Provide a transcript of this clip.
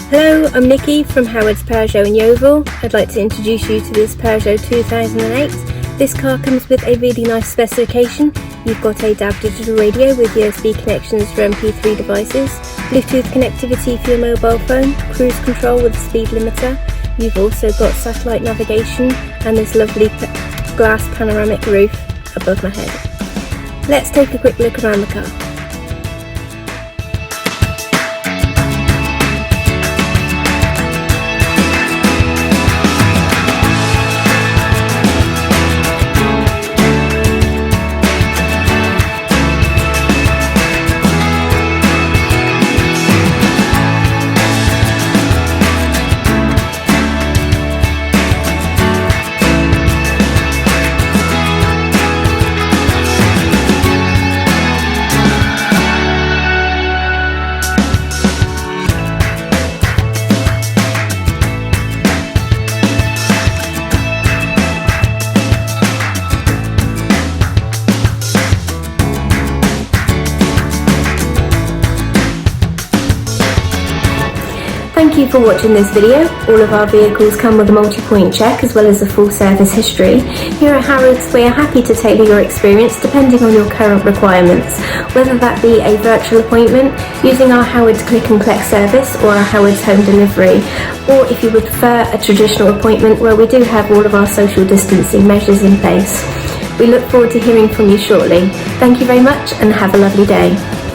Hello, I'm Nikki from Howard's Peugeot in Yeovil. I'd like to introduce you to this Peugeot 2008. This car comes with a really nice specification. You've got a DAB digital radio with USB connections for MP3 devices, Bluetooth connectivity for your mobile phone, cruise control with a speed limiter. You've also got satellite navigation and this lovely glass panoramic roof above my head. Let's take a quick look around the car. Thank you for watching this video. All of our vehicles come with a multi-point check as well as a full service history. Here at Howard's, we are happy to tailor your experience depending on your current requirements, whether that be a virtual appointment, using our Howard's Click and Collect service or our Howard's Home Delivery, or if you would prefer a traditional appointment where we do have all of our social distancing measures in place. We look forward to hearing from you shortly. Thank you very much and have a lovely day.